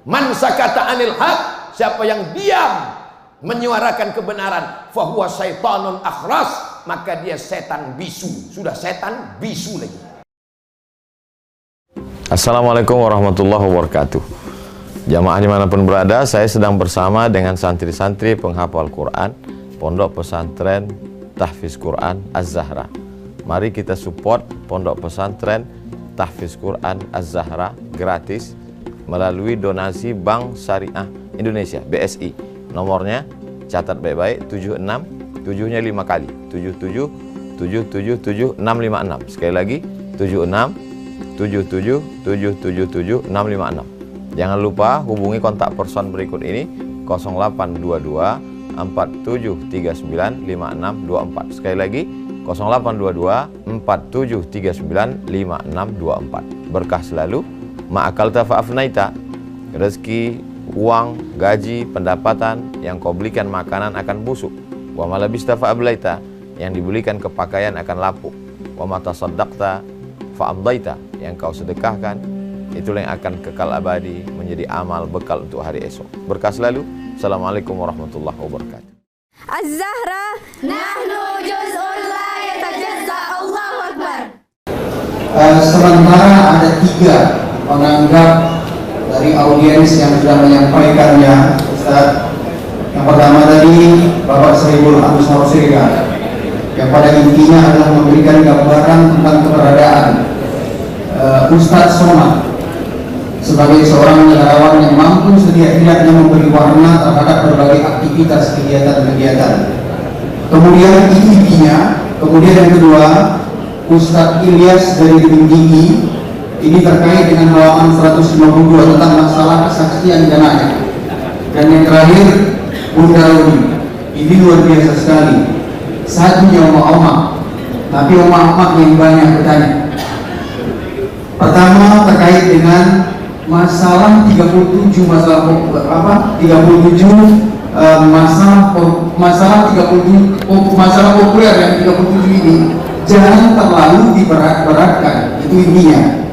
Man sakata anil haq, siapa yang diam menyuarakan kebenaran, fahuwa syaitanun akhras, maka dia setan bisu. Sudah setan bisu lagi. Assalamualaikum warahmatullahi wabarakatuh. Jamaah dimanapun berada, saya sedang bersama dengan santri-santri penghafal Quran Pondok Pesantren Tahfiz Quran Az-Zahra. Mari kita support Pondok Pesantren Tahfiz Quran Az-Zahra gratis melalui donasi Bank Syariah Indonesia BSI. Nomornya catat baik-baik, 76 7-nya 5 kali 77 777 656. Sekali lagi 76 77 777 656. Jangan lupa hubungi kontak person berikut ini 0822 4739 5624. Sekali lagi 0822 4739 5624. Berkah selalu. Ma'akalta fa'afnaita, rezeki, uang, gaji, pendapatan yang kau belikan makanan akan busuk. Wa malabista fa'ablaita, yang dibelikan kepakaian akan lapuk. Wa matasaddaqta fa'amdaita, yang kau sedekahkan itulah yang akan kekal abadi menjadi amal bekal untuk hari esok. Berkah selalu. Assalamualaikum warahmatullahi wabarakatuh. Az-Zahra nahnu juz'un la yatajazza. Allahu Akbar. Sementara ada 3 menganggap dari audiens yang sudah menyampaikannya, Ustaz. Yang pertama tadi Bapak Sribul Agus Siregar, yang pada intinya adalah memberikan gambaran tentang keberadaan Ustaz Somad sebagai seorang negarawan yang mampu setidak-tidaknya memberi warna terhadap berbagai aktivitas kegiatan-kegiatan. Kemudian ini intinya. Kemudian yang kedua, Ustaz Ilyas dari Tinggi ini terkait dengan halaman 152 tentang masalah kesaksian janaknya. Dan yang terakhir Bunda Rodi, ini luar biasa sekali. Satunya oma-oma, tapi oma-oma yang banyak bertanya. Pertama terkait dengan masalah 37 masalah populer yang 37 ini jangan terlalu diberat-beratkan. Itu intinya.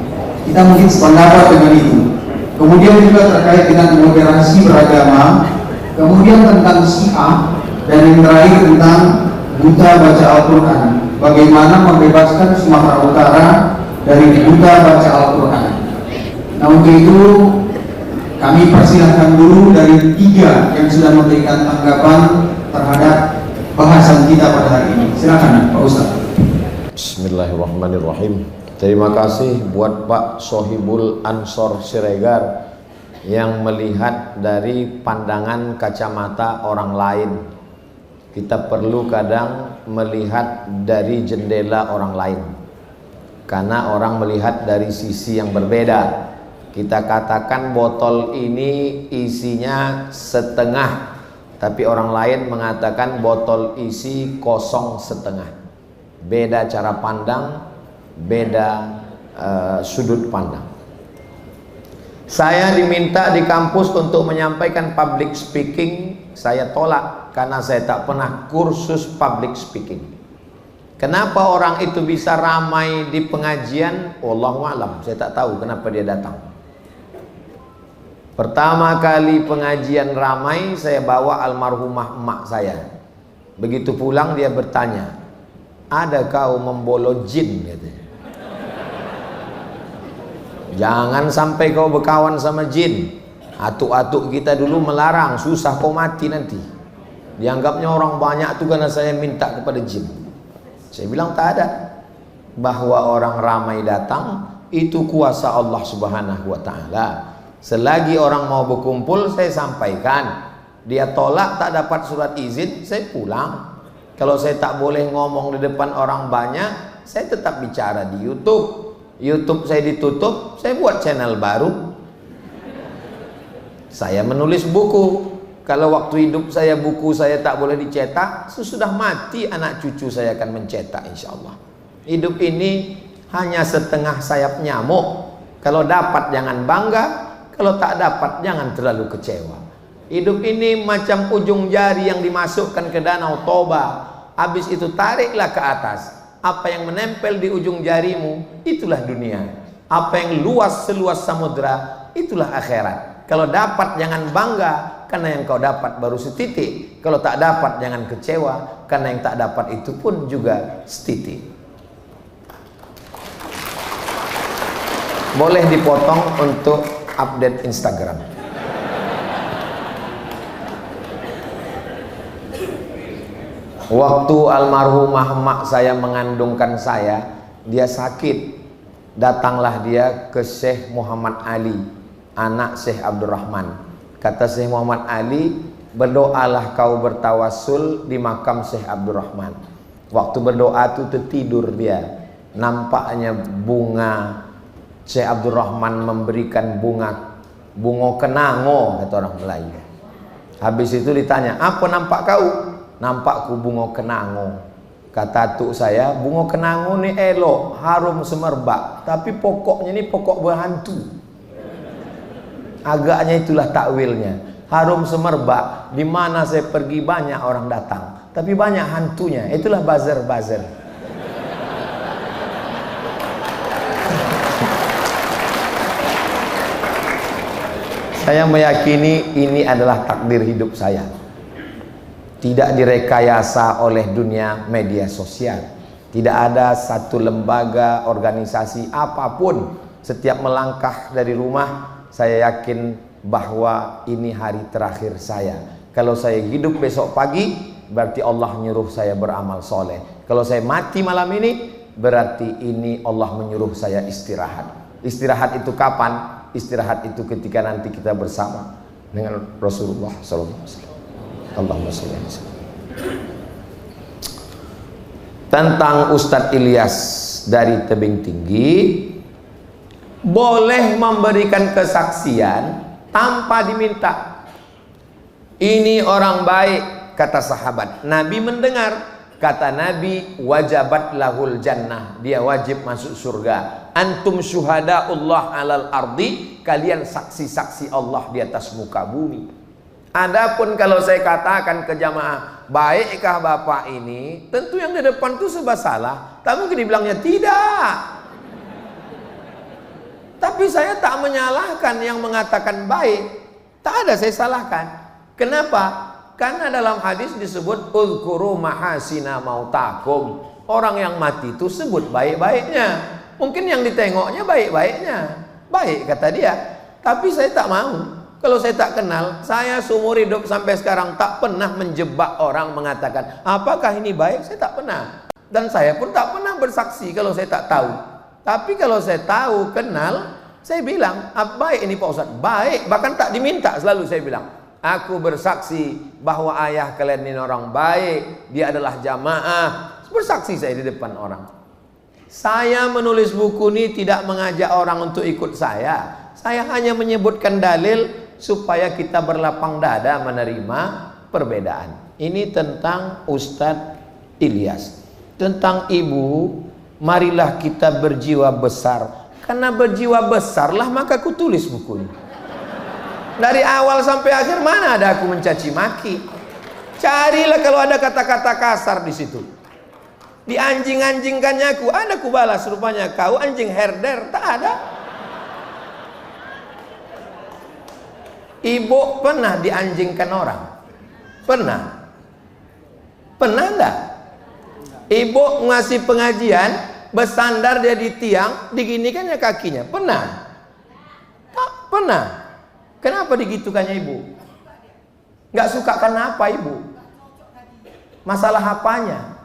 Kita mungkin sependapat dengan itu. Kemudian juga terkait dengan moderasi beragama, kemudian tentang Syiah, dan yang terakhir tentang buta baca Al-Quran. Bagaimana membebaskan Sumatera Utara dari buta baca Al-Quran. Nah, untuk itu kami persilahkan dulu dari 3 yang sudah memberikan tanggapan terhadap bahasan kita pada hari ini. Silakan Pak Ustaz. Bismillahirrahmanirrahim. Terima kasih buat Pak Sohibul Ansor Siregar yang melihat dari pandangan kacamata orang lain. Kita perlu kadang melihat dari jendela orang lain, karena orang melihat dari sisi yang berbeda. Kita katakan botol ini isinya setengah, tapi orang lain mengatakan botol isi kosong setengah. Beda cara pandang, beda sudut pandang. Saya diminta di kampus untuk menyampaikan public speaking. Saya tolak karena saya tak pernah kursus public speaking. Kenapa orang itu bisa ramai di pengajian? Wallahu a'lam. Saya tak tahu kenapa dia datang. Pertama kali pengajian ramai, saya bawa almarhumah emak saya. Begitu pulang dia bertanya, ada kau membolo jin? Katanya. Jangan sampai kau berkawan sama jin. Atuk-atuk kita dulu melarang, susah kau mati nanti. Dianggapnya orang banyak itu karena saya minta kepada jin. Saya bilang tak ada. Bahwa orang ramai datang itu kuasa Allah Subhanahu wa ta'ala. Selagi orang mau berkumpul, saya sampaikan. Dia tolak, tak dapat surat izin, saya pulang. Kalau saya tak boleh ngomong di depan orang banyak, saya tetap bicara di YouTube. YouTube saya ditutup, saya buat channel baru. Saya menulis buku. Kalau waktu hidup saya buku saya tak boleh dicetak, sesudah mati anak cucu saya akan mencetak insyaallah. Hidup ini hanya setengah sayap nyamuk. Kalau dapat jangan bangga, kalau tak dapat jangan terlalu kecewa. Hidup ini macam ujung jari yang dimasukkan ke danau Toba. Habis itu tariklah ke atas. Apa yang menempel di ujung jarimu, itulah dunia. Apa yang luas seluas samudra, itulah akhirat. Kalau dapat jangan bangga, karena yang kau dapat baru setitik. Kalau tak dapat jangan kecewa, karena yang tak dapat itu pun juga setitik. Boleh dipotong untuk update Instagram. Waktu almarhumah mak saya mengandungkan saya, dia sakit. Datanglah dia ke Syekh Muhammad Ali, anak Syekh Abdurrahman. Kata Syekh Muhammad Ali, berdoalah kau bertawassul di makam Syekh Abdurrahman. Waktu berdoa itu tertidur dia. Nampaknya bunga Syekh Abdurrahman memberikan bunga kenango, kata orang Melayu. Habis itu ditanya, apa nampak kau? Nampakku bunga kenango. Kata atuk saya, bunga kenango ni elok, harum semerbak, tapi pokoknya ini pokok berhantu. Agaknya itulah takwilnya. Harum semerbak, di mana saya pergi banyak orang datang, tapi banyak hantunya. Itulah buzzer-buzzer. Saya meyakini ini adalah takdir hidup saya. Tidak direkayasa oleh dunia media sosial. Tidak ada satu lembaga, organisasi apapun. Setiap melangkah dari rumah, saya yakin bahwa ini hari terakhir saya. Kalau saya hidup besok pagi, berarti Allah menyuruh saya beramal soleh. Kalau saya mati malam ini, berarti ini Allah menyuruh saya istirahat. Istirahat itu kapan? Istirahat itu ketika nanti kita bersama dengan Rasulullah SAW. Allahumma sholli alaihi wasallam. Tentang Ustadz Ilyas dari Tebing Tinggi, boleh memberikan kesaksian tanpa diminta. Ini orang baik, kata sahabat. Nabi mendengar, kata Nabi, wajabat lahul jannah, dia wajib masuk surga. Antum syuhadaullah alal ardi, kalian saksi-saksi Allah di atas muka bumi. Adapun kalau saya katakan ke jamaah, baikkah bapak ini? Tentu yang di depan itu serba salah. Tak mungkin dibilangnya tidak. Tapi saya tak menyalahkan yang mengatakan baik. Tak ada saya salahkan. Kenapa? Karena dalam hadis disebut uzkuru mahasina mautakum. Orang yang mati itu sebut baik-baiknya. Mungkin yang ditengoknya baik-baiknya. Baik kata dia. Tapi saya tak mau. Kalau saya tak kenal, saya seumur hidup sampai sekarang tak pernah menjebak orang mengatakan, apakah ini baik? Saya tak pernah. Dan saya pun tak pernah bersaksi kalau saya tak tahu. Tapi kalau saya tahu, kenal, saya bilang, baik ini Pak Ustadz, baik. Bahkan tak diminta, selalu saya bilang, aku bersaksi bahwa ayah kalian ini orang baik, dia adalah jamaah. Bersaksi saya di depan orang. Saya menulis buku ini tidak mengajak orang untuk ikut saya. Saya hanya menyebutkan dalil supaya kita berlapang dada menerima perbedaan. Ini tentang Ustadz Ilyas. Tentang ibu, marilah kita berjiwa besar. Karena berjiwa besarlah maka aku tulis buku ini. Dari awal sampai akhir mana ada aku mencaci maki. Carilah kalau ada kata-kata kasar di situ. Di anjing-anjingkannya aku, ada ku balas rupanya kau anjing herder, tak ada. Ibu pernah dianjingkan orang? Pernah? Pernah enggak? Ibu ngasih pengajian, bersandar dia di tiang, diginikannya kakinya. Pernah? Tak pernah. Kenapa digitukannya ibu? Nggak suka karena apa ibu? Masalah apanya?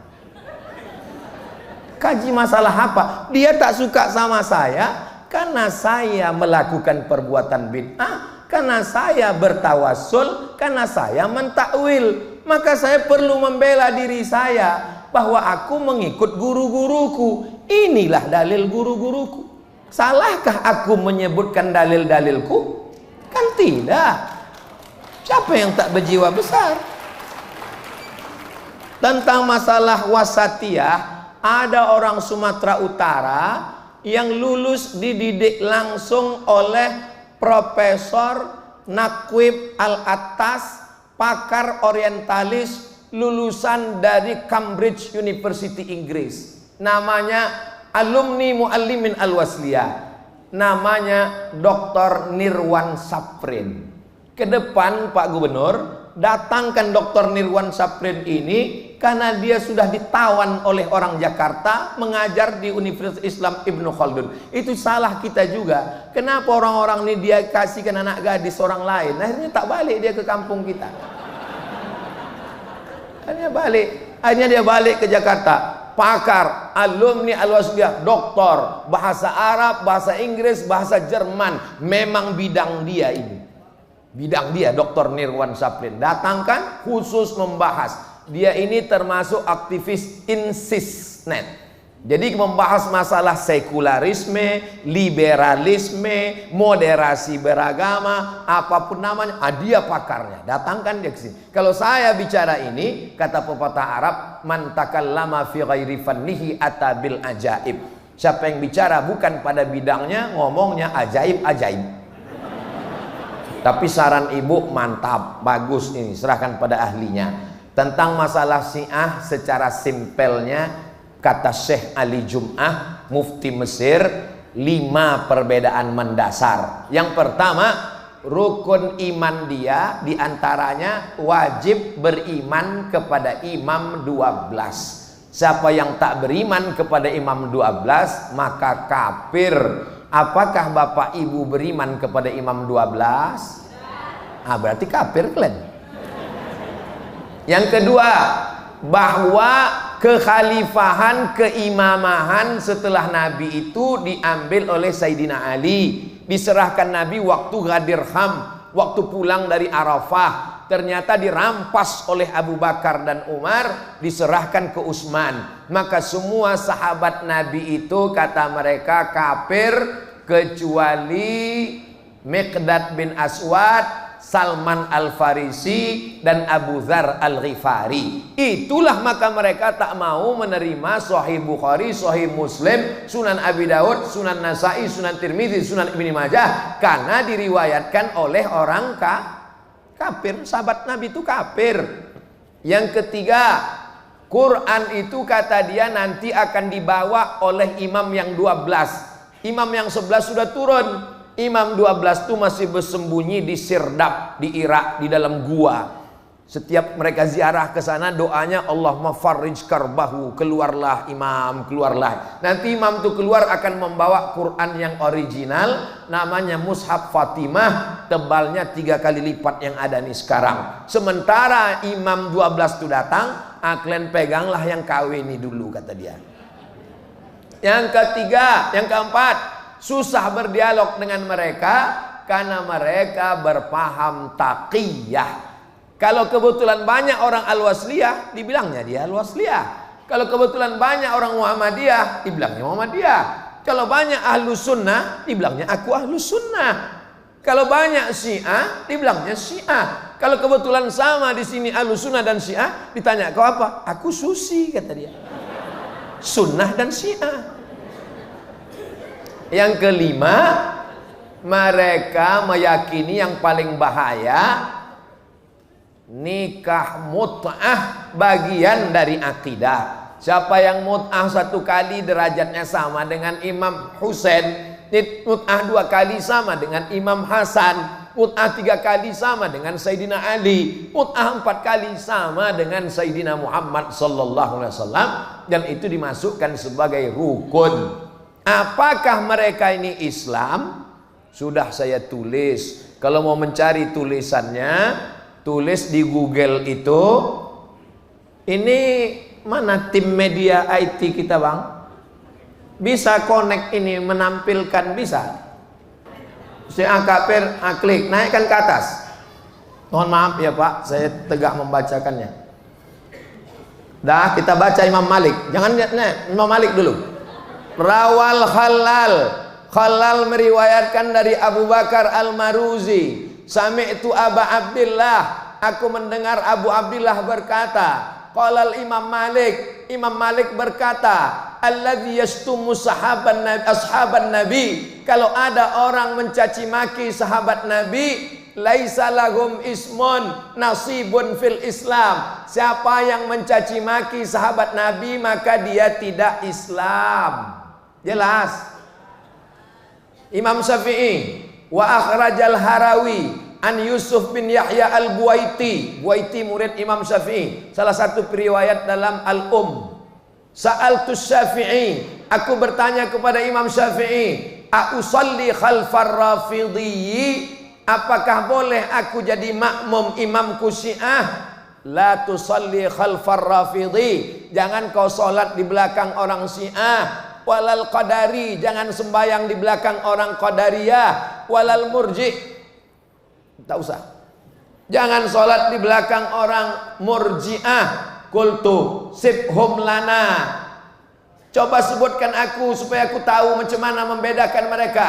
Kaji masalah apa? Dia tak suka sama saya karena saya melakukan perbuatan bid'ah, karena saya bertawassul, karena saya mentakwil. Maka saya perlu membela diri saya bahwa aku mengikut guru-guruku. Inilah dalil guru-guruku. Salahkah aku menyebutkan dalil-dalilku? Kan tidak. Siapa yang tak berjiwa besar? Tentang masalah wasatiyah, ada orang Sumatera Utara yang lulus dididik langsung oleh Profesor Nakwib Al-Attas, pakar orientalis, lulusan dari Cambridge University Inggris. Namanya Alumni Muallimin Al-Wasliyah. namanya Dr. Nirwan Saprin. Ke depan Pak Gubernur, datangkan Dr. Nirwan Saprin ini karena dia sudah ditawan oleh orang Jakarta mengajar di Universitas Islam Ibnu Khaldun. Itu salah kita juga. Kenapa orang-orang ini dia kasihkan anak gadis orang lain, akhirnya tak balik dia ke kampung kita. Akhirnya dia balik ke Jakarta. Pakar, alumni Al-Wasliyah, doktor, bahasa Arab, bahasa Inggris, bahasa Jerman. Memang bidang dia ini. Bidang dia, Dr. Nirwan Saprin. Datangkan khusus membahas. Dia ini termasuk aktivis INSISnet. Jadi membahas masalah sekularisme, liberalisme, moderasi beragama, apapun namanya, dia pakarnya. Datangkan dia ke sini. Kalau saya bicara ini, kata pepatah Arab, man takallama fi ghairi fannihi ata bil ajaib. Siapa yang bicara bukan pada bidangnya, ngomongnya ajaib-ajaib. Tapi saran ibu mantap, bagus ini, serahkan pada ahlinya. Tentang masalah Syiah secara simpelnya, kata Syekh Ali Jum'ah, mufti Mesir, 5 perbedaan mendasar. Yang pertama, rukun iman dia diantaranya wajib beriman kepada imam 12. Siapa yang tak beriman kepada imam 12 maka kafir. Apakah bapak ibu beriman kepada imam 12? Berarti kafir kalian. Yang kedua, bahwa kekhalifahan, keimamahan setelah Nabi itu diambil oleh Sayyidina Ali. Diserahkan Nabi waktu Ghadir Kham, waktu pulang dari Arafah. Ternyata dirampas oleh Abu Bakar dan Umar, diserahkan ke Utsman. Maka semua sahabat Nabi itu kata mereka kafir kecuali Miqdad bin Aswad, Salman Al-Farisi, dan Abu Dzar Al-Ghifari. Itulah maka mereka tak mau menerima Sahih Bukhari, Sahih Muslim, Sunan Abi Daud, Sunan Nasai, Sunan Tirmidzi, Sunan Ibnu Majah, karena diriwayatkan oleh orang kafir. Sahabat Nabi itu kafir. Yang ketiga, Quran itu kata dia nanti akan dibawa oleh imam yang 12. Imam yang 11 sudah turun. Imam 12 itu masih bersembunyi di Sirdab, di Irak, di dalam gua. Setiap mereka ziarah ke sana, doanya Allahumma farrij karbahu, keluarlah imam, keluarlah. Nanti imam itu keluar akan membawa Quran yang original, namanya Mushaf Fatimah, tebalnya 3 kali lipat yang ada nih sekarang. Sementara imam 12 itu datang, kalian peganglah yang KW ini dulu, kata dia. Yang ketiga, yang keempat, susah berdialog dengan mereka karena mereka berpaham taqiyah. Kalau kebetulan banyak orang Al-Wasliyah, dibilangnya dia Al-Wasliyah. Kalau kebetulan banyak orang Muhammadiyah, dibilangnya Muhammadiyah. Kalau banyak Ahlus Sunnah, dibilangnya aku Ahlus Sunnah. Kalau banyak Syiah, dibilangnya Syiah. Kalau kebetulan sama di sini Ahlus Sunnah dan Syiah, ditanya kau apa? Aku Susi, kata dia. Sunnah dan Syiah. Yang kelima, mereka meyakini yang paling bahaya, nikah mut'ah bagian dari akidah. Siapa yang mut'ah 1 kali derajatnya sama dengan Imam Husain, mut'ah 2 kali sama dengan Imam Hasan, mut'ah 3 kali sama dengan Sayyidina Ali, mut'ah 4 kali sama dengan Sayyidina Muhammad sallallahu alaihi wasallam, dan itu dimasukkan sebagai rukun. Apakah mereka ini Islam? Sudah saya tulis. Kalau mau mencari tulisannya, tulis di Google itu. Ini mana tim media IT kita, Bang? Bisa connect ini, menampilkan, bisa? Saya kafir, klik, naikkan ke atas. Mohon maaf ya Pak, saya tegak membacakannya. Dah, kita baca Imam Malik. Jangan lihat, Imam Malik dulu. Rawal Khalal meriwayatkan dari Abu Bakar Al-Maruzi, sami'tu Aba Abdillah, aku mendengar Abu Abdillah berkata, qala Imam Malik berkata, alladzi yastumu ashaban nabi, kalau ada orang mencaci maki sahabat Nabi, laisa lahum ismun nasibun fil Islam. Siapa yang mencaci maki sahabat Nabi maka dia tidak Islam. Jelas. Imam Syafi'i wa akhrajal Harawi an Yusuf bin Yahya al-Buaiti. Buaiti murid Imam Syafi'i, salah satu periwayat dalam Sa'altu Syafi'i, aku bertanya kepada Imam Syafi'i, a'usalli khalfar Rafidhi, apakah boleh aku jadi makmum imamku Syiah? La tusalli khalfar Rafidhi, jangan kau solat di belakang orang Syiah. Walal Qadari, jangan sembayang di belakang orang Qadariyah. Walal Murji, tak usah, jangan solat di belakang orang Murji'ah. Qultu sibhum lana, coba sebutkan aku supaya aku tahu macam mana membedakan mereka.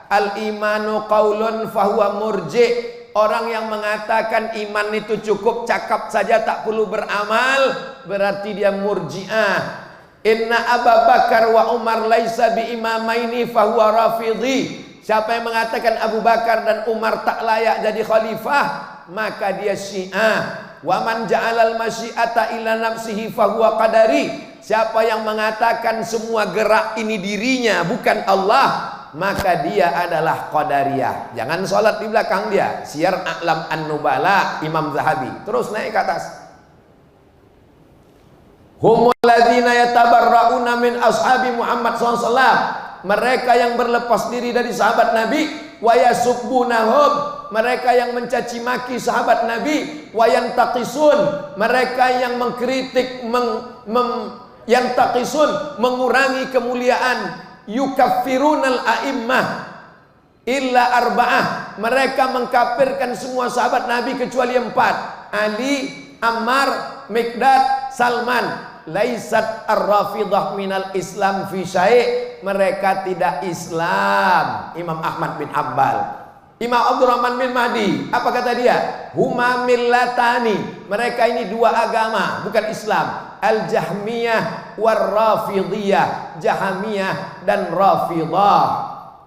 Al imanu qaulun fahuwa murji, orang yang mengatakan iman itu cukup cakap saja tak perlu beramal, berarti dia Murji'ah. Inna Abu Bakar wa Umar laisa bi imamaini fahuwa Rafidhi, siapa yang mengatakan Abu Bakar dan Umar tak layak jadi khalifah, maka dia Syiah. Wa man ja'alal masyiata ila nafsihi fahuwa qadari, siapa yang mengatakan semua gerak ini dirinya bukan Allah, maka dia adalah Qadariyah. Jangan sholat di belakang dia. Syiar A'lam An-Nubala Imam Zahabi. Terus naik ke atas. Humul ladzina yatabarra'una min ashabi Muhammad SAW, mereka yang berlepas diri dari sahabat Nabi. Wa yasubbunahum, mereka yang mencaci maki sahabat Nabi. Wa yantaqisun, mereka yang mengkritik yantaqisun, mengurangi kemuliaan. Yukaffirunal a'immah illa arba'ah, mereka mengkafirkan semua sahabat Nabi kecuali 4, Ali, Ammar, Miqdad, Salman. Laisat ar-Rafidah minal Islam fi syai', mereka tidak Islam. Imam Ahmad bin Hanbal. Imam Abdurrahman bin Mahdi, apa kata dia? Huma millatani, mereka ini dua agama, bukan Islam. Al-Jahmiyah war-Rafidiyah, Jahmiyah dan Rafidah.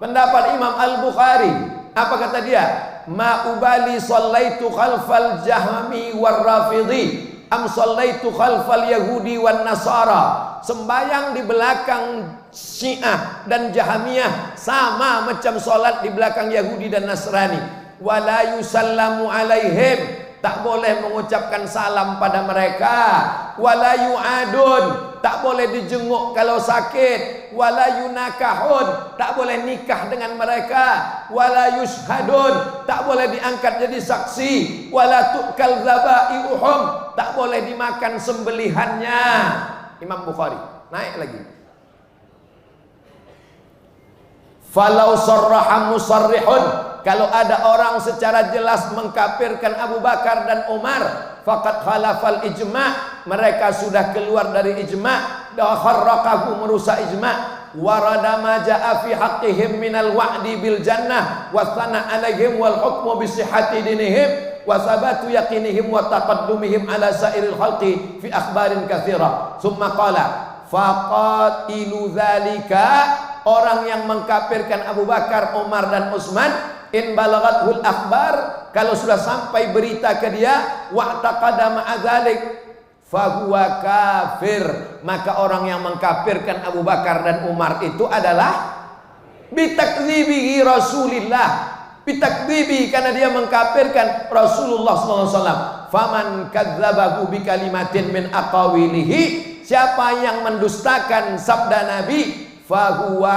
Pendapat Imam Al-Bukhari, apa kata dia? Ma ubali sallaitu khalfal Jahmi war-Rafidhi am sallaitu khalfal Yahudi wan Nasara, sembayang di belakang Syiah dan Jahmiyah sama macam solat di belakang Yahudi dan Nasrani. Wala yusallamu alaihim, tak boleh mengucapkan salam pada mereka. Wala yu'adun, tak boleh dijenguk kalau sakit. Wala yunakahun, tak boleh nikah dengan mereka. Wala yushhadun, tak boleh diangkat jadi saksi. Wala tu'kal zabai'uhum, tak boleh dimakan sembelihannya. Imam Bukhari. Naik lagi. Falau sarraha musarrihun, kalau ada orang secara jelas mengkafirkan Abu Bakar dan Umar, faqad khalafal ijma', mereka sudah keluar dari ijma', kharraqahu, merusak ijma'. Warada ma ja'a fi haqqihim minal wa'di bil jannah wa thana 'alaihim wal hukmu bi sihhati dinihim wa sabatu yaqinihim wa taqaddumihim ala sairil khalqi fi akhbarin katsira. Tsumma qala faqatilu dzalika, orang yang mengkafirkan Abu Bakar, Umar dan Utsman, in balagathul akhbar, kalau sudah sampai berita ke dia, wa taqadama adzalik fahuwa kafir, maka orang yang mengkafirkan Abu Bakar dan Umar itu adalah bitakdzibihi Rasulillah, bitakdzibi, karena dia mengkafirkan Rasulullah SAW. Faman kadzdzabahu bi kalimatin min aqawilihi, siapa yang mendustakan sabda Nabi, fahuwa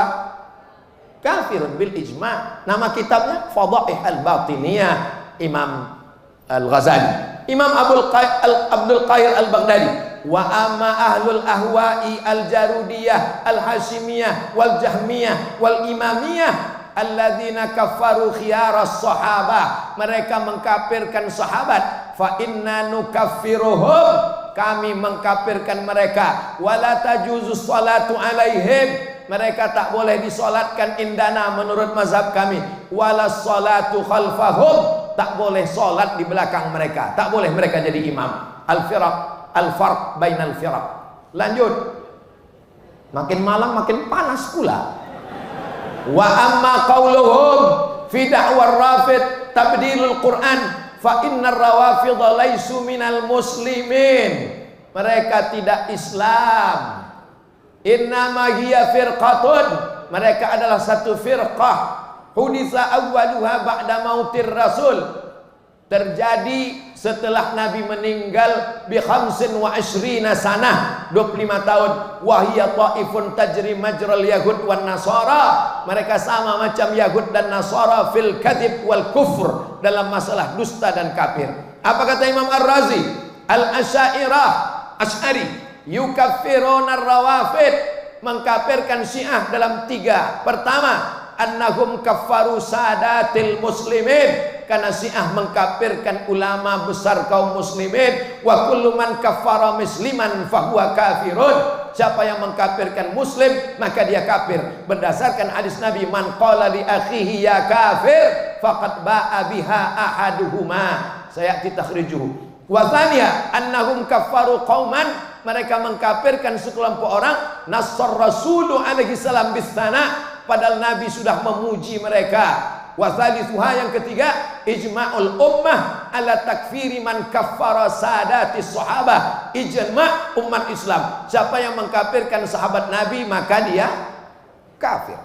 kafirun bil ijma'. Nama kitabnya Fadaih al-Batiniyah, Imam Al-Ghazali. Imam Abdul Qair al-Baghdadi, wa amma ahlul ahwa'i al-jarudiyah al-hashimiyah wal jahmiyah wal imamiyah alladzina kaffaru khiyaras sahabah, mereka mengkafirkan sahabat. Fa inna nukaffiruhum, kami mengkafirkan mereka. Wala tajuzu salatu alaihim, mereka tak boleh disolatkan indana menurut mazhab kami. Wala salatu khalfahum, tak boleh solat di belakang mereka, tak boleh mereka jadi imam. Al-farq bainal firaq. Lanjut. Makin malam makin panas pula. Wa amma qauluhum fi da'war rafid tabdilul Quran fa innar rawafid laisu minal muslimin, mereka tidak Islam. Innama hiya firqatun, mereka adalah satu firqah. hudisa awwaluha ba'da mautir rasul, terjadi setelah Nabi meninggal bi 25 sanah, 25 tahun. Wahiyya ta'ifun tajri majral yahud wan nasara, mereka sama macam Yahud dan Nasara fil kadhib wal kufr, dalam masalah dusta dan kafir. Apa kata Imam Ar-Razi? Al-Asy'ariyah, Asy'ari, yukaffiruna ar-rawafid, mengkafirkan Syiah dalam 3. Pertama, annahum kaffaru sadatil muslimin, karena Syiah mengkafirkan ulama besar kaum muslimin. Wa kullu man kaffara musliman fahuwa kafirun, siapa yang mengkafirkan muslim maka dia kafir, berdasarkan hadis Nabi, man qala li akhihi ya kafir faqad ba'a biha ahaduhuma, sayati takhrijuhu. Wa thaniya annahum kaffaru qauman, mereka mengkafirkan sekelompok orang, nassar rasulu alaihi salam bisana, padahal Nabi sudah memuji mereka. Wa thalithuha, yang ketiga, ijma'ul ummah ala takfiri man kaffara sadatis sahabah, ijma' umat Islam, siapa yang mengkafirkan sahabat Nabi maka dia kafir.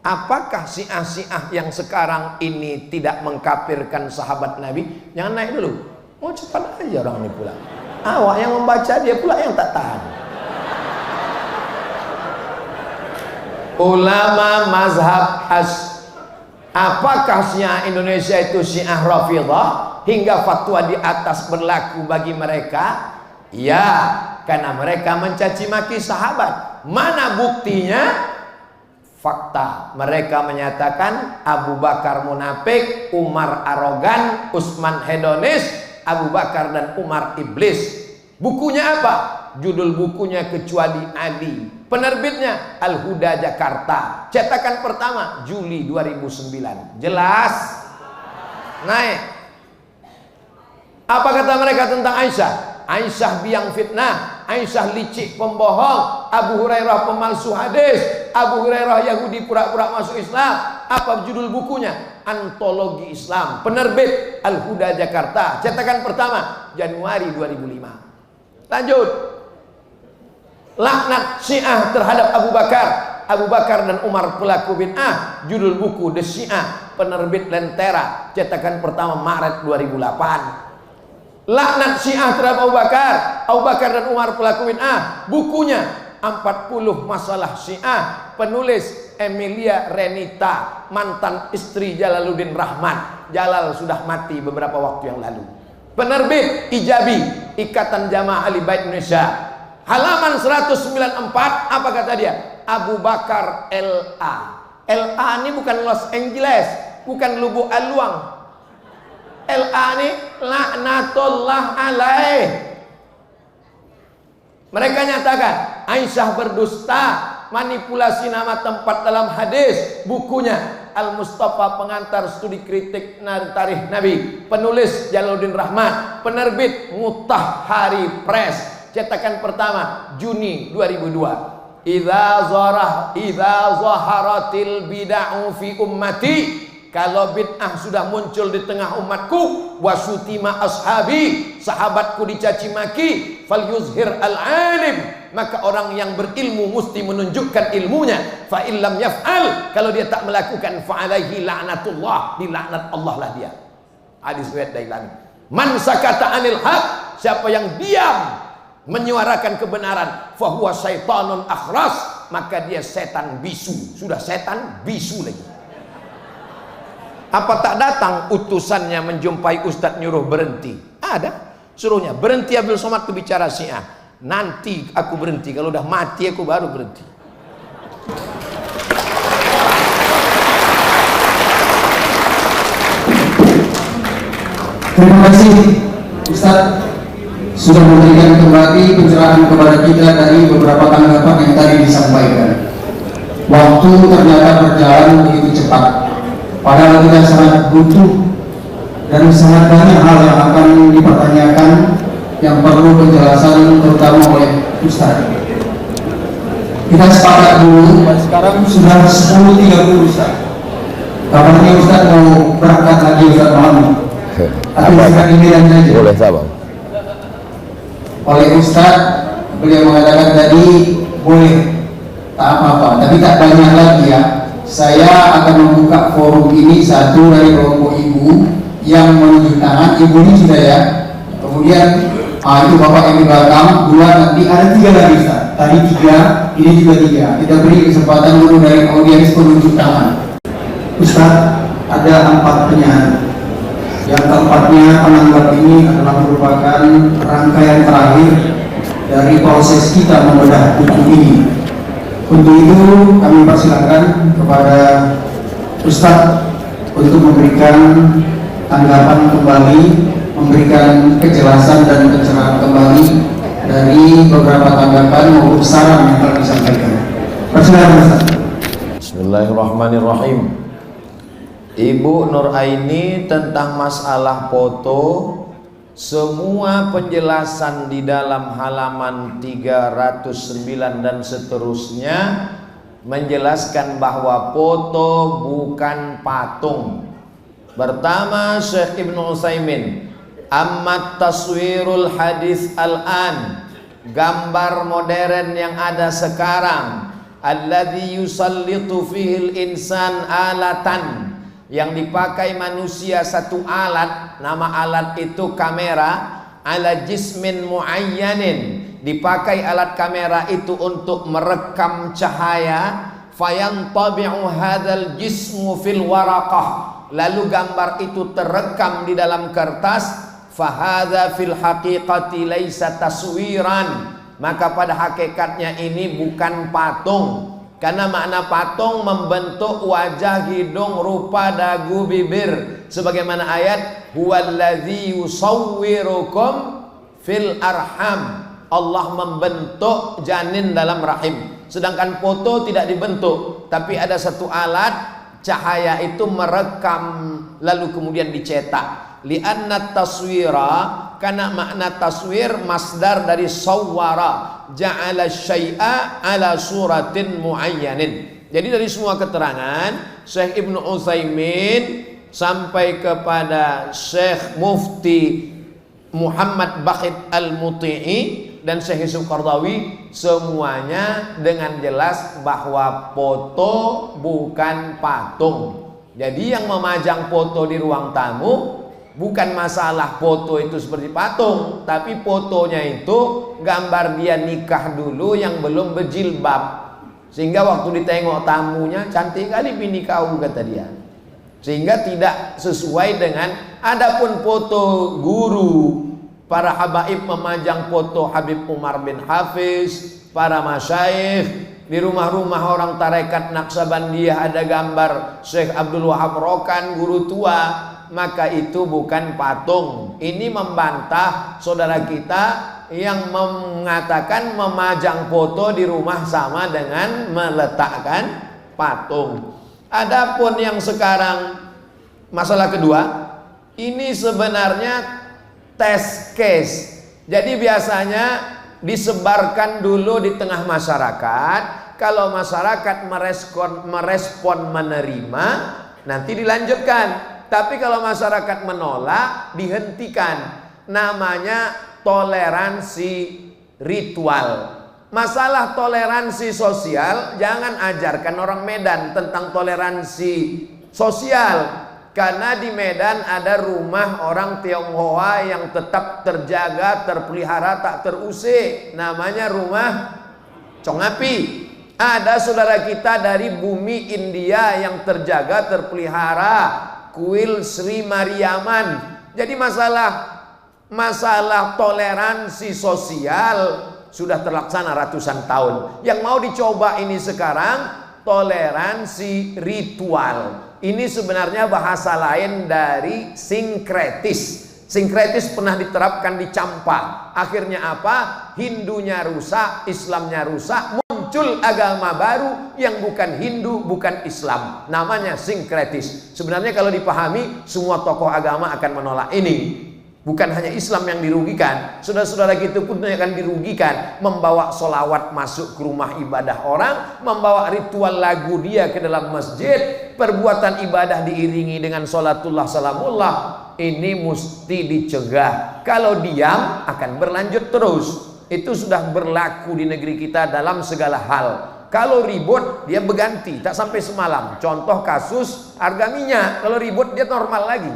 Apakah Syiah-Syiah yang sekarang ini tidak mengkafirkan sahabat Nabi? Jangan naik dulu, mau cepat aja orang ini pula. Awak yang membaca, dia pula yang tak tahan. Ulama mazhab apakah Syiah Indonesia itu Syiah Rafidhah hingga fatwa di atas berlaku bagi mereka? Ya, karena mereka mencaci maki sahabat. Mana buktinya? Fakta, mereka menyatakan Abu Bakar munafik, Umar arogan, Utsman hedonis, Abu Bakar dan Umar iblis. Bukunya apa? Judul bukunya Kecuali Ali. Penerbitnya Al-Huda Jakarta. Cetakan pertama Juli 2009. Jelas? Naik. Apa kata mereka tentang Aisyah? Aisyah biang fitnah, Aisyah licik pembohong, Abu Hurairah pemalsu hadis, Abu Hurairah Yahudi pura-pura masuk Islam. Apa judul bukunya? Antologi Islam. Penerbit Al-Huda Jakarta. Cetakan pertama Januari 2005. Lanjut. Laknat Syiah terhadap Abu Bakar dan Umar pelaku bid'ah. Judul buku The Syiah, penerbit Lentera, cetakan pertama Maret 2008. Laknat Syiah terhadap Abu Bakar dan Umar pelaku bid'ah. Bukunya 40 Masalah Syiah, penulis Emilia Renita, mantan istri Jalaluddin Rahmat. Jalal sudah mati beberapa waktu yang lalu. Penerbit Ijabi, Ikatan Jamaah Ahli Bait Indonesia. Halaman 194, apa kata dia? Abu Bakar LA. LA ini bukan Los Angeles, bukan Lubuk Aluang. LA ini laknatullah alaih. Mereka nyatakan Aisyah berdusta, manipulasi nama tempat dalam hadis. Bukunya Al-Mustafa, pengantar studi kritik tarikh Nabi, penulis Jalaluddin Rahmat, penerbit Mutahhari Press, cetakan pertama Juni 2002. Idza zaharatil bid'ah fi ummati, kalau bid'ah sudah muncul di tengah umatku, wasutima ashabi, sahabatku dicaci maki, fal yuzhir al-alim, maka orang yang berilmu mesti menunjukkan ilmunya. Fa illam yaf'al, kalau dia tak melakukan, fa alaihi la'natullah, dilaknat Allah lah dia. Hadis riwayat Dailami. Man sakata anil haq, siapa yang diam menyuarakan kebenaran, fa huwa syaitanun akhras, maka dia setan bisu. Sudah setan bisu lagi. Apa tak datang utusannya menjumpai Ustadz nyuruh berhenti? Ada. Suruhnya berhenti Abdul Somad itu bicara Syiah. Nanti aku berhenti, kalau udah mati aku baru berhenti. Terima kasih Ustaz sudah memberikan kembali pencerahan kepada kita dari beberapa tanggapan yang tadi disampaikan. Waktu ternyata berjalan begitu cepat, padahal kita sangat butuh dan sangat banyak hal yang akan dipertanyakan yang perlu penjelasan terutama oleh Ustaz. Kita sepakat dulu, sekarang sudah 10.30 Ustaz. Kabarnya Ustaz mau berangkat lagi Ustaz malam. Tapi sekarang ini dan saja. Boleh sabar. Oleh Ustaz, beliau mengatakan tadi boleh, tak apa-apa, tapi tak banyak lagi ya. saya akan membuka forum ini. Satu dari kelompok ibu yang menunjuk tangan, ibu ini sudah ya. Kemudian itu bapak yang di belakang, dua, nanti ada tiga lagi Ustaz. Tadi tiga, ini juga tiga. Kita beri kesempatan dulu dari audiens penunjuk tangan. Ustaz, ada 4 penyanyi. Yang keempatnya penanggap ini adalah merupakan rangkaian terakhir dari proses kita membedah buku ini. Untuk itu kami persilakan kepada Ustaz untuk memberikan tanggapan kembali, memberikan kejelasan dan pencerahan kembali dari beberapa tanggapan maupun saran yang telah disampaikan. Persilakan Ustaz. Bismillahirrahmanirrahim. Ibu Nur Aini tentang masalah foto, semua penjelasan di dalam halaman 309 dan seterusnya menjelaskan bahwa foto bukan patung. Pertama, Syekh Ibnu Utsaimin, ammat taswirul hadis al-an, gambar modern yang ada sekarang, alladzi yusallitu fihil insan alatan, yang dipakai manusia satu alat, nama alat itu kamera, ala jismin muayyanin, dipakai alat kamera itu untuk merekam cahaya, fayantabi'u hadzal jismu fil waraqah, lalu gambar itu terekam di dalam kertas, fahadza fil haqiqati laisa taswiran, maka pada hakikatnya ini bukan patung. Karena makna patung membentuk wajah, hidung, rupa, dagu, bibir, sebagaimana ayat huwallazi yusawwirukum fil arham, Allah membentuk janin dalam rahim. Sedangkan foto tidak dibentuk, tapi ada satu alat, cahaya itu merekam lalu kemudian dicetak. Li'anna taswira, karena makna taswir masdar dari sawwara, ja'ala syai'a ala suratin muayyanin. Jadi dari semua keterangan Syekh Ibnu Utsaimin sampai kepada Syekh Mufti Muhammad Bakhit Al-Muti'i dan Syekh Yusuf Qardawi, semuanya dengan jelas bahwa foto bukan patung. Jadi yang memajang foto di ruang tamu bukan masalah foto itu seperti patung, tapi fotonya itu gambar dia nikah dulu yang belum berjilbab, sehingga waktu ditengok tamunya cantik kali bini kau, kata dia, sehingga tidak sesuai dengan. Adapun foto guru, para habaib memajang foto Habib Umar bin Hafiz, para masyayikh, di rumah-rumah orang tarekat Naqsabandiyah ada gambar Syekh Abdul Wahab Rokan, guru tua, maka itu bukan patung. Ini membantah saudara kita yang mengatakan memajang foto di rumah sama dengan meletakkan patung. Adapun yang sekarang masalah kedua, ini sebenarnya test case. Jadi biasanya disebarkan dulu di tengah masyarakat. Kalau masyarakat merespon menerima, nanti dilanjutkan. Tapi kalau masyarakat menolak, dihentikan. Namanya toleransi ritual. Masalah toleransi sosial, jangan ajarkan orang Medan tentang toleransi sosial. Karena di Medan ada rumah orang Tionghoa yang tetap terjaga, terpelihara, tak terusik. Namanya rumah Congapi. Ada saudara kita dari bumi India yang terjaga, terpelihara, kuil Sri Mariaman. Jadi masalah toleransi sosial sudah terlaksana ratusan tahun. Yang mau dicoba ini sekarang toleransi ritual. Ini sebenarnya bahasa lain dari sinkretis. Sinkretis pernah diterapkan di Campa. Akhirnya apa? Hindunya rusak, Islamnya rusak, muncul agama baru yang bukan Hindu, bukan Islam. Namanya sinkretis. Sebenarnya kalau dipahami, semua tokoh agama akan menolak ini. Bukan hanya Islam yang dirugikan, saudara-saudara kita pun akan dirugikan. Membawa solawat masuk ke rumah ibadah orang, membawa ritual lagu dia ke dalam masjid, perbuatan ibadah diiringi dengan sholatullah salamullah. Ini mesti dicegah. Kalau diam akan berlanjut terus. Itu sudah berlaku di negeri kita dalam segala hal. Kalau ribut dia berganti, tak sampai semalam. Contoh kasus harga minyak, kalau ribut dia normal lagi.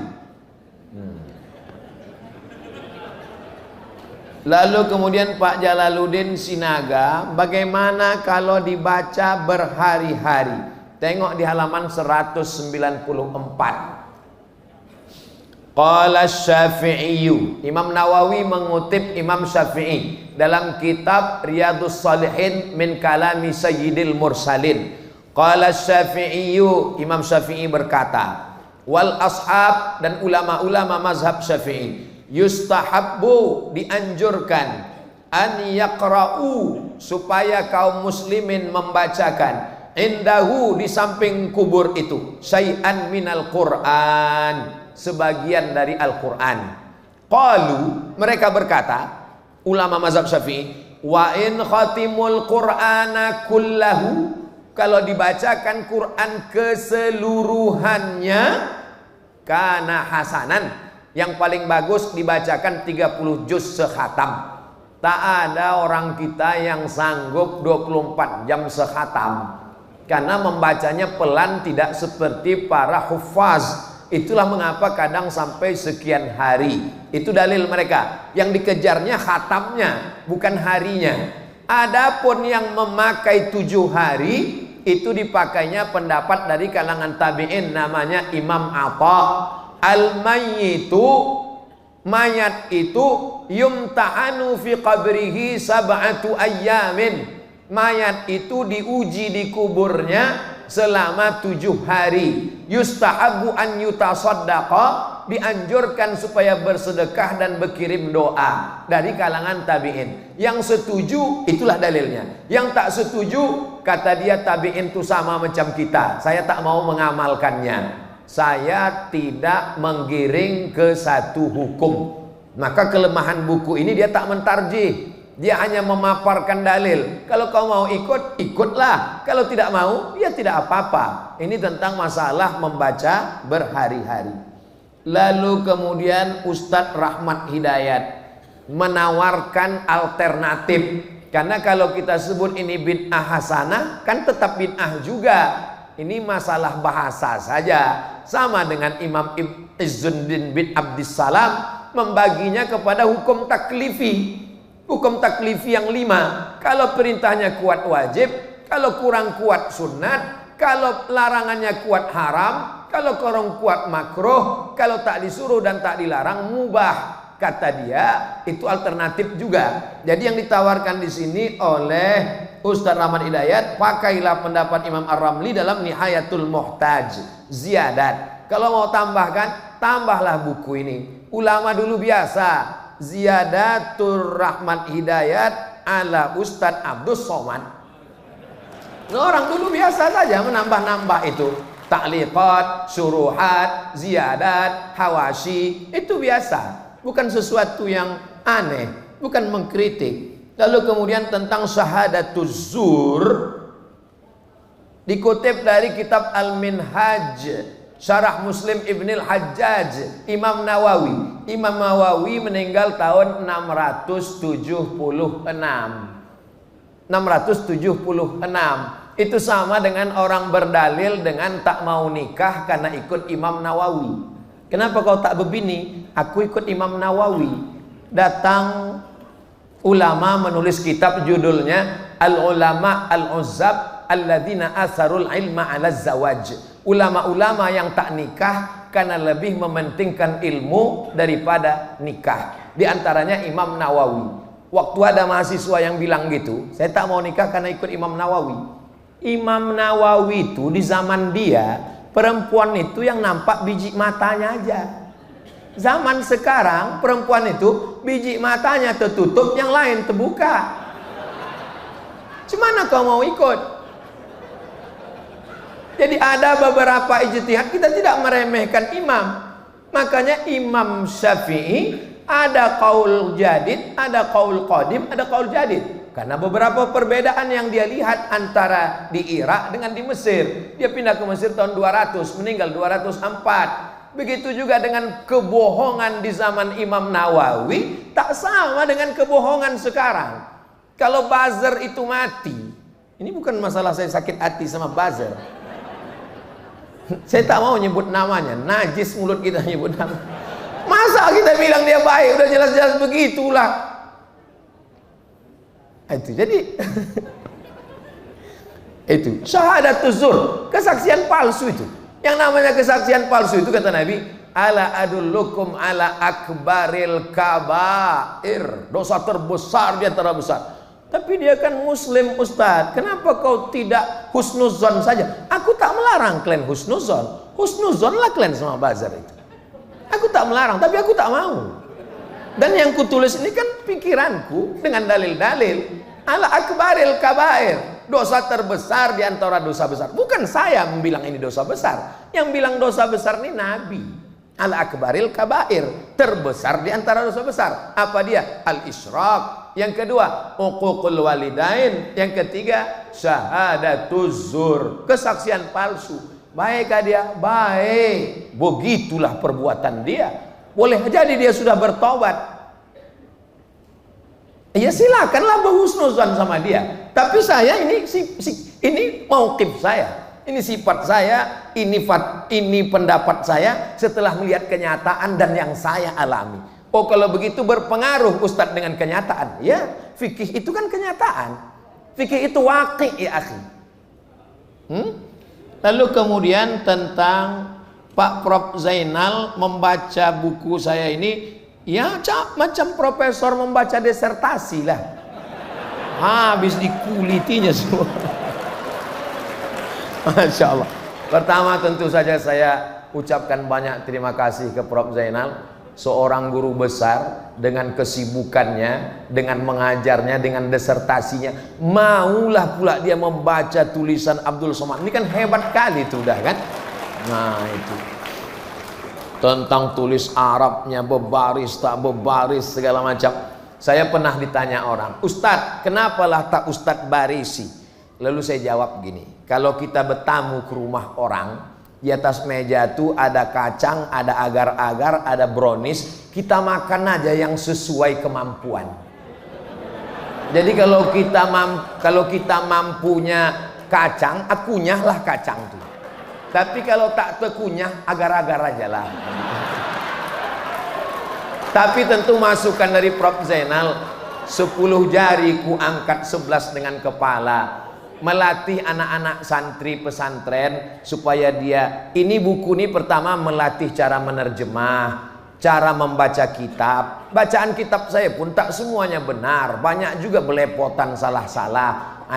Lalu kemudian Pak Jalaluddin Sinaga, bagaimana kalau dibaca berhari-hari? Tengok di halaman 194. Qala Syafi'i, Imam Nawawi mengutip Imam Syafi'i dalam kitab Riyadhus Shalihin min kalami Sayyidil Mursalin. Qala Syafi'i, Imam Syafi'i berkata, wal ashab, dan ulama-ulama mazhab Syafi'i, yustahabbu, dianjurkan, an yaqra'u, supaya kaum muslimin membacakan, indahu, di samping kubur itu, syai'an minal Qur'an, sebagian dari Al-Quran. Qalu, mereka berkata, ulama mazhab Syafi'i, wa in khatimul Qur'ana kullahu, kalau dibacakan Quran keseluruhannya, kana hasanan, yang paling bagus dibacakan 30 juz sekhatam. Tak ada orang kita yang sanggup 24 jam sekhatam, karena membacanya pelan, tidak seperti para hufaz. Itulah mengapa kadang sampai sekian hari. Itu dalil mereka. Yang dikejarnya khatamnya, bukan harinya. Adapun yang memakai 7 hari, itu dipakainya pendapat dari kalangan tabi'in, namanya Imam Atha. Al-mayyitu, mayat itu, yumtahanu fi qabrihi sab'atu ayyamin, mayat itu diuji di kuburnya selama 7 hari. Yustahabu an yutasaddaqa, dianjurkan supaya bersedekah dan berkirim doa, dari kalangan tabi'in. Yang setuju, itulah dalilnya. Yang tak setuju, kata dia, tabi'in itu sama macam kita, saya tak mau mengamalkannya. Saya tidak menggiring ke satu hukum. Maka kelemahan buku ini, dia tak mentarjih, dia hanya memaparkan dalil. Kalau kau mau ikut, ikutlah. Kalau tidak mau, ya tidak apa-apa. Ini tentang masalah membaca berhari-hari. Lalu kemudian Ustadz Rahmat Hidayat menawarkan alternatif. Karena kalau kita sebut ini bid'ah hasanah, kan tetap bid'ah juga. Ini masalah bahasa saja. Sama dengan Imam Izzuddin bin Abdissalam membaginya kepada hukum taklifi. Hukum taklifi yang 5. Kalau perintahnya kuat wajib, kalau kurang kuat sunat, kalau larangannya kuat haram, kalau kurang kuat makruh, kalau tak disuruh dan tak dilarang mubah. Kata dia, itu alternatif juga. Jadi yang ditawarkan di sini oleh Ustaz Rahmat Hidayat, pakailah pendapat Imam Ar-Ramli dalam Nihayatul Muhtaj, ziyadat. Kalau mau tambahkan, tambahlah buku ini. Ulama dulu biasa, Ziyadatul Rahmat Hidayat ala Ustaz Abdus Somad. Orang dulu biasa saja menambah-nambah itu. Ta'liqat, syuruhat, ziyadat, hawashi, itu biasa. Bukan sesuatu yang aneh, bukan mengkritik. Lalu kemudian tentang syahadatuz zur, dikutip dari kitab Al-Minhaj, Syarah Muslim Ibnil Hajjaj, Imam Nawawi. Imam Nawawi meninggal tahun 676. Itu sama dengan orang berdalil dengan tak mau nikah karena ikut Imam Nawawi. Kenapa kau tak berbini? Aku ikut Imam Nawawi. Datang ulama menulis kitab judulnya Al-Ulama Al-Uzzab Alladzina Asarul Ilma Ala Zawaj. Ulama-ulama yang tak nikah karena lebih mementingkan ilmu daripada nikah. Di antaranya Imam Nawawi. Waktu ada mahasiswa yang bilang gitu, saya tak mau nikah karena ikut Imam Nawawi. Imam Nawawi itu di zaman dia, perempuan itu yang nampak biji matanya aja. Zaman sekarang perempuan itu biji matanya tertutup, yang lain terbuka. Gimana kau mau ikut? Jadi ada beberapa ijtihad, kita tidak meremehkan imam. Makanya Imam Syafi'i ada qaul jadid, ada qaul qadim, ada qaul jadid. Karena beberapa perbedaan yang dia lihat antara di Irak dengan di Mesir. Dia pindah ke Mesir tahun 200, meninggal 204. Begitu juga dengan kebohongan di zaman Imam Nawawi, tak sama dengan kebohongan sekarang. Kalau buzzer itu mati, Ini bukan masalah saya sakit hati sama buzzer. Saya tak mau nyebut namanya, najis mulut kita nyebut nama. Masa kita bilang dia baik, udah jelas-jelas begitulah. Itu jadi itu syahadatuz zur, kesaksian palsu itu. Yang namanya kesaksian palsu itu kata Nabi, ala adullukum ala akbaril kabair, dosa terbesar di antara besar. Tapi dia kan muslim, Ustaz. Kenapa kau tidak husnuzon saja? Aku tak melarang kalian husnuzon. Husnuzon lah kalian sama buzzer itu. Aku tak melarang, tapi aku tak mau. Dan yang kutulis ini kan pikiranku dengan dalil-dalil. Ala akbaril kabair, dosa terbesar di antara dosa besar. Bukan saya bilang ini dosa besar. Yang bilang dosa besar ini Nabi. Ala akbaril kabair, terbesar di antara dosa besar. Apa dia? Al-isyrak. Yang kedua, uququl walidain. Yang ketiga, syahadatuz zur, kesaksian palsu. Baikkah dia? Baik. Begitulah perbuatan dia. Boleh jadi dia sudah bertobat. Ya silakanlah berhusnuzan sama dia. Tapi saya ini mauqif saya. Ini sifat saya, ini pendapat saya setelah melihat kenyataan dan yang saya alami. Oh kalau begitu berpengaruh Ustadz dengan kenyataan. Ya, fikih itu kan kenyataan. Fikih itu waqi' ya akhi. Lalu kemudian tentang Pak Prof Zainal membaca buku saya ini, ya macam profesor membaca disertasi lah. Habis dikulitinya semua. Masya Allah. Pertama tentu saja saya ucapkan banyak terima kasih ke Prof Zainal, seorang guru besar dengan kesibukannya, dengan mengajarnya, dengan disertasinya, maulah pula dia membaca tulisan Abdul Somad. Ini kan hebat kali itu udah kan. Nah itu tentang tulis Arabnya, berbaris tak berbaris segala macam. Saya pernah ditanya orang, Ustadz kenapalah tak Ustadz barisi? Lalu saya jawab gini, kalau kita bertamu ke rumah orang, di atas meja itu ada kacang, ada agar-agar, ada brownies, kita makan aja yang sesuai kemampuan. Jadi kalau kita mampunya kacang, akunyahlah kacang itu. Tapi kalau tak tekunyah, agar-agar aja lah. Tapi tentu masukan dari Prof Zainal, 10 jari ku angkat 11 dengan kepala, melatih anak-anak santri pesantren supaya dia, ini buku ini pertama melatih cara menerjemah, cara membaca kitab. Bacaan kitab saya pun tak semuanya benar, banyak juga belepotan salah-salah.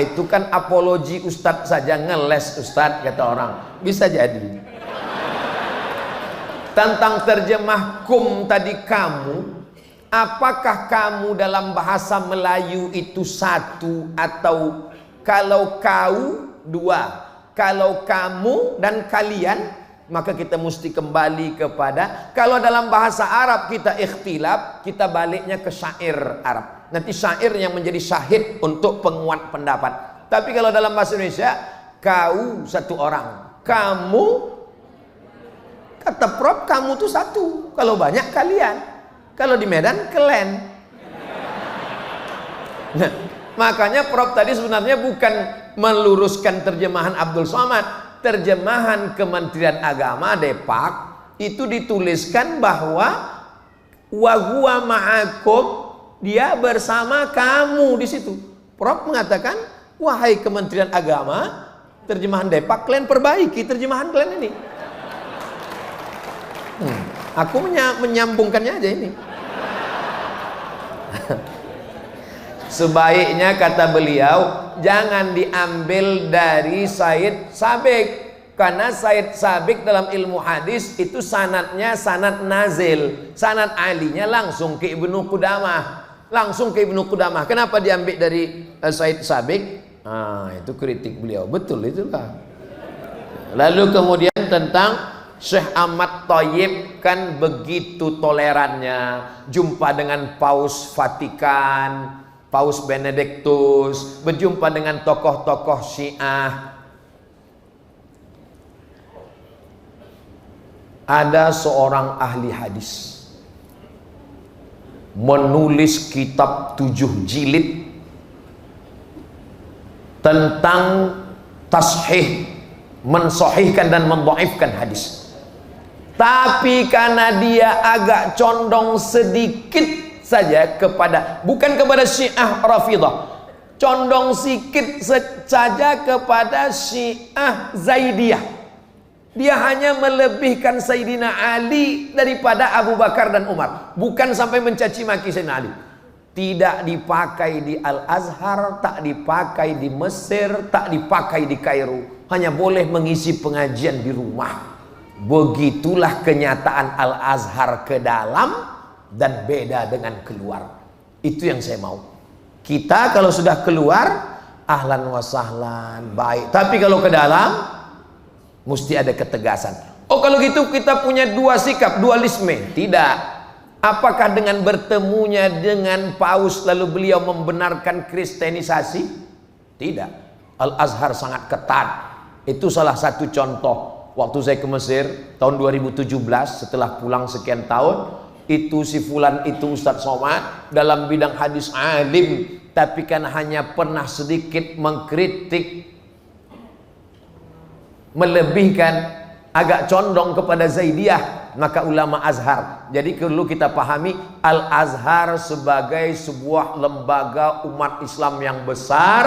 Itu kan apologi Ustadz saja, ngeles Ustadz kata orang, bisa jadi. Tentang terjemah kum tadi kamu, apakah kamu dalam bahasa Melayu itu satu atau kalau kau dua, kalau kamu dan kalian, maka kita mesti kembali kepada, kalau dalam bahasa Arab kita ikhtilaf, kita baliknya ke syair Arab. Nanti syair yang menjadi syahid untuk penguat pendapat. Tapi kalau dalam bahasa Indonesia, kau satu orang, kamu, kata Prof kamu tuh satu, kalau banyak kalian, kalau di Medan kelen. Nah, makanya Prof tadi sebenarnya bukan meluruskan terjemahan Abdul Somad, terjemahan Kementerian Agama Depak itu dituliskan bahwa wa huwa ma'akum, dia bersama kamu di situ. Prof mengatakan, wahai Kementerian Agama, terjemahan Depak kalian perbaiki terjemahan kalian ini. Aku menyambungkannya aja ini. Sebaiknya kata beliau jangan diambil dari Said Sabiq, karena Said Sabiq dalam ilmu hadis itu sanadnya sanad nazil, sanad alinya langsung ke Ibnu Qudamah, langsung ke Ibnu Qudamah. Kenapa diambil dari Said Sabiq? Itu kritik beliau, betul itulah. Lalu kemudian tentang Syekh Ahmad Thayyib kan begitu tolerannya, jumpa dengan Paus Vatikan, Paus Benediktus, berjumpa dengan tokoh-tokoh Syiah. Ada seorang ahli hadis menulis kitab 7 jilid tentang tashih, mensahihkan dan mendhaifkan hadis. Tapi karena dia agak condong sedikit saja kepada, bukan kepada Syiah Rafidhah, condong sedikit saja kepada Syiah Zaidiyah. Dia hanya melebihkan Sayyidina Ali daripada Abu Bakar dan Umar, bukan sampai mencaci maki Sayyidina Ali. Tidak dipakai di Al-Azhar, tak dipakai di Mesir, tak dipakai di Kairo, hanya boleh mengisi pengajian di rumah. Begitulah kenyataan Al-Azhar ke dalam dan beda dengan keluar. Itu yang saya mau. Kita kalau sudah keluar, ahlan wa sahlan, baik. Tapi kalau ke dalam, mesti ada ketegasan. Oh, kalau gitu kita punya dua sikap, dualisme. Tidak. Apakah dengan bertemunya dengan Paus lalu beliau membenarkan kristenisasi? Tidak. Al-Azhar sangat ketat. Itu salah satu contoh. Waktu saya ke Mesir tahun 2017, setelah pulang sekian tahun, itu si fulan itu Ustadz Somad dalam bidang hadis alim, tapi kan hanya pernah sedikit mengkritik, melebihkan, agak condong kepada Zaidiyah, maka ulama Azhar. Jadi perlu kita pahami Al-Azhar sebagai sebuah lembaga umat Islam yang besar.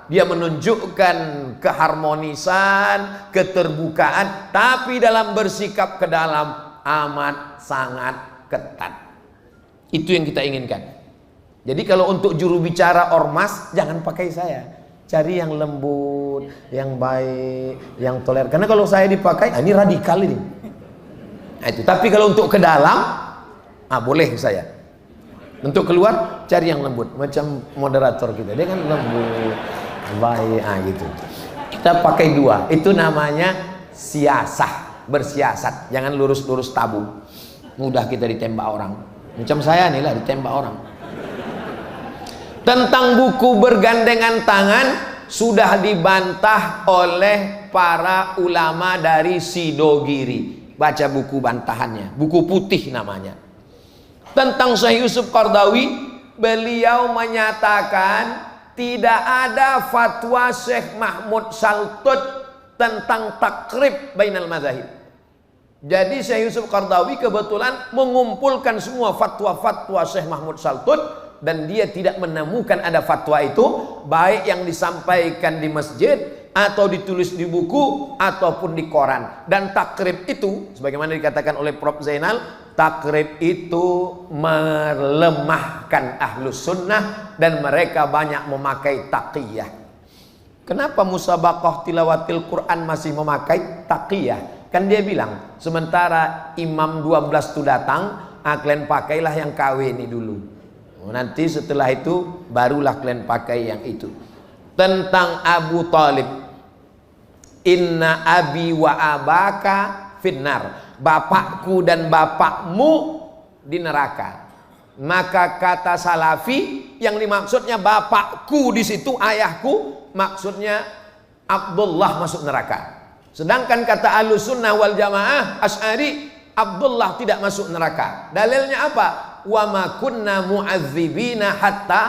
Dia menunjukkan keharmonisan, keterbukaan, tapi dalam bersikap ke dalam amat sangat ketat. Itu yang kita inginkan. Jadi kalau untuk juru bicara ormas, jangan pakai saya. Cari yang lembut, yang baik, yang toleran. Karena kalau saya dipakai, ini radikal ini. Nah, itu. Tapi kalau untuk ke dalam, boleh saya. Untuk keluar, cari yang lembut. Macam moderator kita, dia kan lembut, baik, gitu. Kita pakai dua. Itu namanya siasah, bersiasat. Jangan lurus-lurus tabung. Mudah kita ditembak orang. Macam saya nih lah, ditembak orang. Tentang buku bergandengan tangan sudah dibantah oleh para ulama dari Sidogiri. Baca buku bantahannya, buku putih namanya. Tentang Syekh Yusuf Qardawi, beliau menyatakan tidak ada fatwa Syekh Mahmud Saltut tentang takrib bainal madzahib. Jadi Syekh Yusuf Qardawi kebetulan mengumpulkan semua fatwa-fatwa Syekh Mahmud Saltut, dan dia tidak menemukan ada fatwa itu, baik yang disampaikan di masjid atau ditulis di buku ataupun di koran. Dan takrib itu, sebagaimana dikatakan oleh Prof. Zainal, takrib itu melemahkan ahlus sunnah dan mereka banyak memakai taqiyah. Kenapa musabaqah tilawatil Quran masih memakai taqiyah? Kan dia bilang, sementara imam 12 itu datang, kalian pakailah yang KW ini dulu. Nanti setelah itu barulah kalian pakai yang itu. Tentang Abu Talib, inna abi wa abaka finnar, bapakku dan bapakmu di neraka. Maka kata Salafi, yang dimaksudnya bapakku di situ, ayahku, maksudnya Abdullah masuk neraka. Sedangkan kata Ahlussunnah wal Jamaah Asy'ari, Abdullah tidak masuk neraka. Dalilnya apa? Wa ma kunna mu'adzibina hatta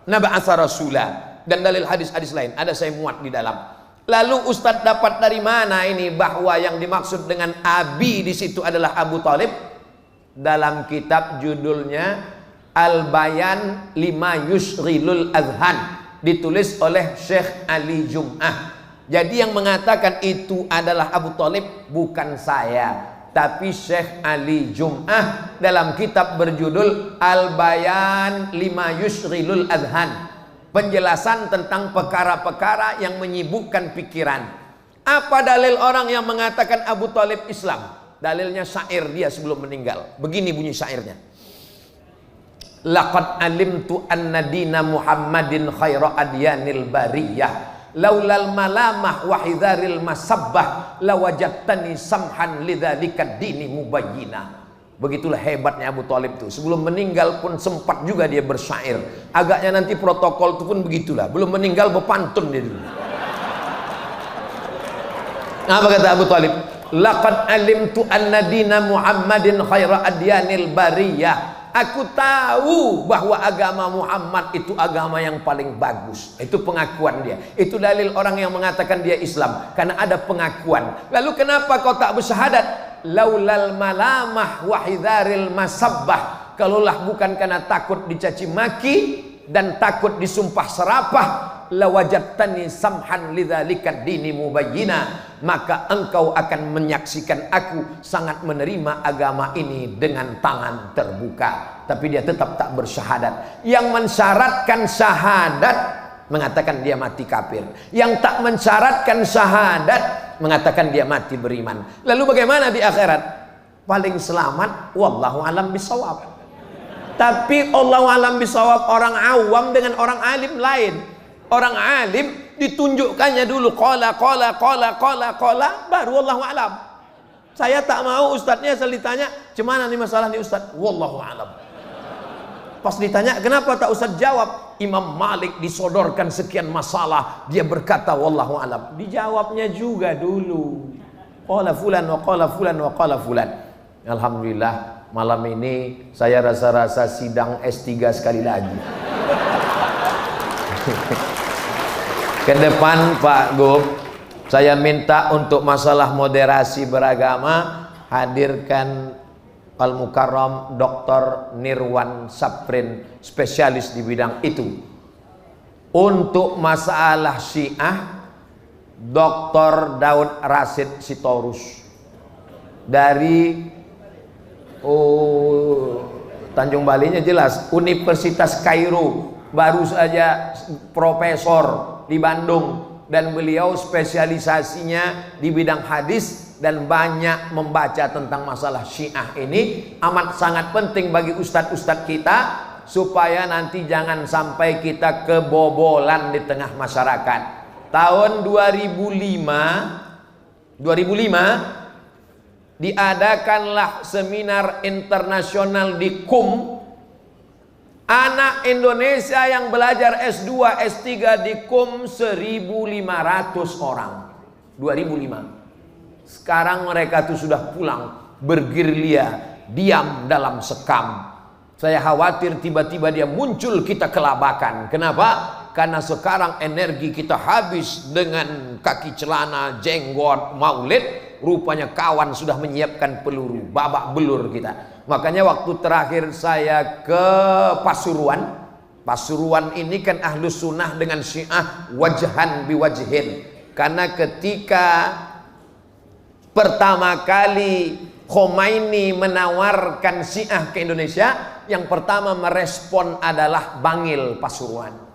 nab'atsa rasula. Dan dalil hadis-hadis lain ada saya muat di dalam. Lalu Ustadz dapat dari mana ini bahwa yang dimaksud dengan abi di situ adalah Abu Talib? Dalam kitab judulnya Al-Bayan lima Yushghilul Adhan, ditulis oleh Syekh Ali Jum'ah. Jadi yang mengatakan itu adalah Abu Talib bukan saya, tapi Syekh Ali Jum'ah dalam kitab berjudul Al-Bayan lima Yushghilul Adhan, penjelasan tentang perkara-perkara yang menyibukkan pikiran. Apa dalil orang yang mengatakan Abu Talib Islam? Dalilnya syair dia sebelum meninggal. Begini bunyi syairnya. Laqad alimtu anna dina Muhammadin khaira adyanil bariyah, laulal malamah wa hidharil masabbah lawajadtani samhan lidzalika dini mubayyina. Begitulah hebatnya Abu Talib itu. Sebelum meninggal pun sempat juga dia bersyair. Agaknya nanti protokol itu pun begitulah. Belum meninggal berpantun dia dulu. Apa kata Abu Talib? Laqad alimtu anna dina Muhammadin khaira adyanil bariyah. Aku tahu bahwa agama Muhammad itu agama yang paling bagus. Itu pengakuan dia. Itu dalil orang yang mengatakan dia Islam, karena ada pengakuan. Lalu kenapa kau tak bersyahadat? Laulal malamah wahidharil masabbah. Kalaulah bukan karena takut dicaci maki dan takut disumpah serapah, lawajadtani samhan lidzalika dini mubayyina, maka engkau akan menyaksikan aku sangat menerima agama ini dengan tangan terbuka. Tapi dia tetap tak bersyahadat. Yang mensyaratkan syahadat mengatakan dia mati kafir. Yang tak mensyaratkan syahadat mengatakan dia mati beriman. Lalu bagaimana di akhirat? Paling selamat wallahu alam bisawab. Tapi Allahu alam bisawab orang awam dengan orang alim lain. Orang alim ditunjukkannya dulu qala baru wallahu alam. Saya tak mau ustadznya asal ditanya, "Gimana nih masalah nih ustadz?" Wallahu alam. Pas ditanya, "Kenapa tak ustadz jawab?" Imam Malik disodorkan sekian masalah, dia berkata wallahu alam. Dijawabnya juga dulu. Qala fulan wa qala fulan wa qala fulan. Alhamdulillah malam ini saya rasa-rasa sidang S3 sekali lagi. Ke depan Pak Gub, saya minta untuk masalah moderasi beragama hadirkan Al-Mukarram Dr. Nirwan Saprin, spesialis di bidang itu. Untuk masalah Syiah, Dr. Daud Rasid Sitorus dari Tanjung Balinya jelas, Universitas Kairo, baru saja profesor di Bandung, dan beliau spesialisasinya di bidang hadis dan banyak membaca tentang masalah Syiah ini. Amat sangat penting bagi ustadz-ustadz kita supaya nanti jangan sampai kita kebobolan di tengah masyarakat. Tahun 2005 diadakanlah seminar internasional di Qum. Anak Indonesia yang belajar S2, S3 di Qum 1.500 orang. 2005. Sekarang mereka tuh sudah pulang, bergerilya, diam dalam sekam. Saya khawatir tiba-tiba dia muncul, kita kelabakan. Kenapa? Karena sekarang energi kita habis dengan kaki celana, jenggot, maulid. Rupanya kawan sudah menyiapkan peluru, babak belur kita. Makanya waktu terakhir saya ke Pasuruan, Pasuruan ini kan ahlus sunnah dengan Syiah wajhan biwajhin. Karena ketika pertama kali Khomeini menawarkan Syiah ke Indonesia, yang pertama merespon adalah Bangil Pasuruan.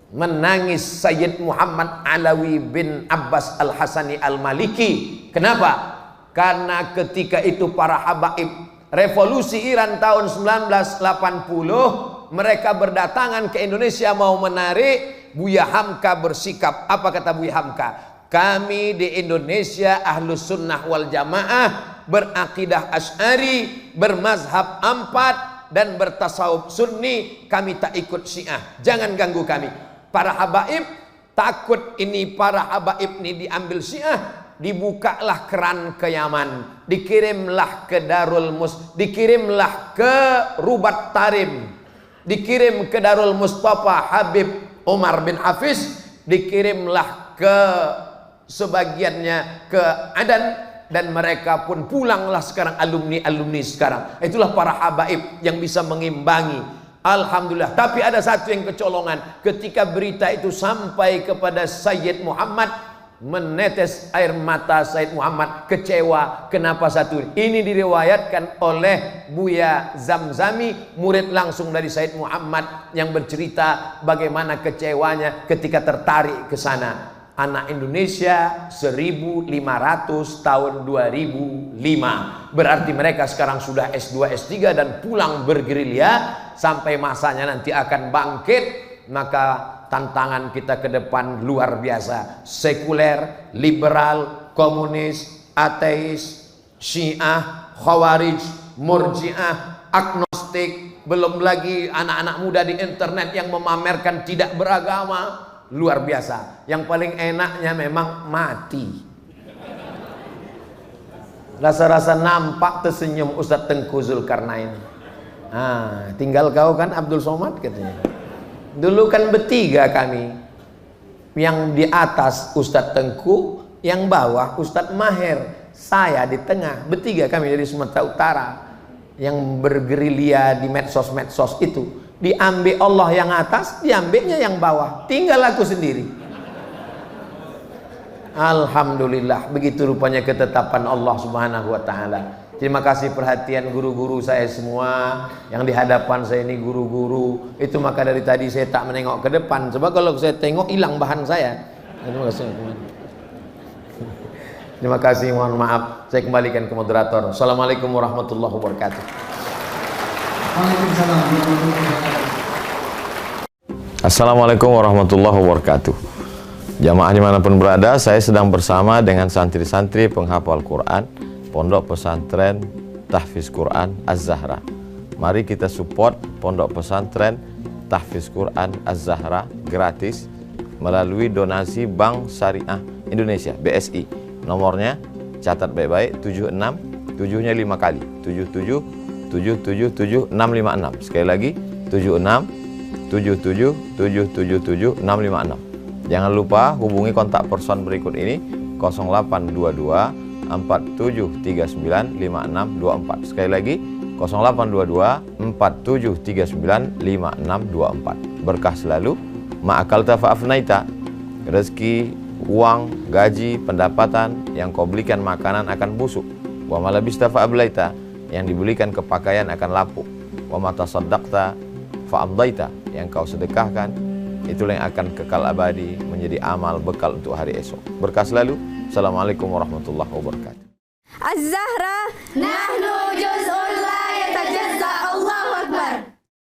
Menangis Sayyid Muhammad Alawi bin Abbas Al-Hasani Al-Maliki. Kenapa? Karena ketika itu para habaib revolusi Iran tahun 1980, mereka berdatangan ke Indonesia mau menarik. Buya Hamka bersikap, apa kata Buya Hamka? Kami di Indonesia ahlus sunnah wal jamaah, berakidah Asy'ari, bermazhab 4 dan bertasawuf sunni. Kami tak ikut Syiah, jangan ganggu kami. Para habaib takut ini para habaib ini diambil Syiah, dibukalah keran ke Yaman, dikirimlah ke Darul dikirimlah ke Rubat Tarim, dikirim ke Darul Mustafa Habib Umar bin Hafiz, dikirimlah ke sebagiannya ke Adan, dan mereka pun pulanglah sekarang alumni sekarang. Itulah para habaib yang bisa mengimbangi. Alhamdulillah. Tapi ada satu yang kecolongan, ketika berita itu sampai kepada Sayyid Muhammad, menetes air mata Sayyid Muhammad, kecewa. Kenapa satu? Ini diriwayatkan oleh Buya Zamzami, murid langsung dari Sayyid Muhammad, yang bercerita bagaimana kecewanya ketika tertarik ke sana. Anak Indonesia 1.500 tahun 2005. Berarti mereka sekarang sudah S2, S3 dan pulang bergerilya. Sampai masanya nanti akan bangkit. Maka tantangan kita ke depan luar biasa. Sekuler, liberal, komunis, ateis, Syiah, Khawarij, Murji'ah, agnostik. Belum lagi anak-anak muda di internet yang memamerkan tidak beragama. Luar biasa. Yang paling enaknya memang mati. Rasa-rasa nampak tersenyum Ustadz Tengku Zulkarnain. Tinggal kau kan Abdul Somad katanya. Dulu kan bertiga kami. Yang di atas Ustadz Tengku, yang bawah Ustadz Maher, saya di tengah. Bertiga kami dari Sumatera Utara yang bergerilya di medsos-medsos itu. Diambil Allah yang atas, diambilnya yang bawah. Tinggal aku sendiri. Alhamdulillah, begitu rupanya ketetapan Allah Subhanahu wa taala. Terima kasih perhatian guru-guru saya semua. Yang di hadapan saya ini guru-guru. Itu maka dari tadi saya tak menengok ke depan. Sebab kalau saya tengok hilang bahan saya. Terima kasih, mohon maaf. Saya kembalikan ke moderator. Assalamualaikum warahmatullahi wabarakatuh. Assalamualaikum warahmatullahi wabarakatuh. Jamaah dimanapun berada, saya sedang bersama dengan santri-santri penghafal Quran Pondok Pesantren Tahfiz Quran Az-Zahra. Mari kita support Pondok Pesantren Tahfiz Quran Az-Zahra gratis melalui donasi Bank Syariah Indonesia (BSI). Nomornya catat baik-baik, 76 7-nya 5 kali, 77 777 656. Sekali lagi 76 77 777 656. Jangan lupa hubungi kontak person berikut ini 0822 4739 5624. Sekali lagi 0822 4739 5624. Berkah selalu, ma'akalta fa'afnaita. Rezeki, uang, gaji, pendapatan yang kau belikan makanan akan busuk. Wa malabista fa'ablaita, yang dibelikan kepakaian akan lapuk. Wa mata saddaqta fa'amdaita, yang kau sedekahkan itulah yang akan kekal abadi menjadi amal bekal untuk hari esok. Berkah selalu. Assalamualaikum warahmatullahi wabarakatuh. Az-Zahra nahnu juz'un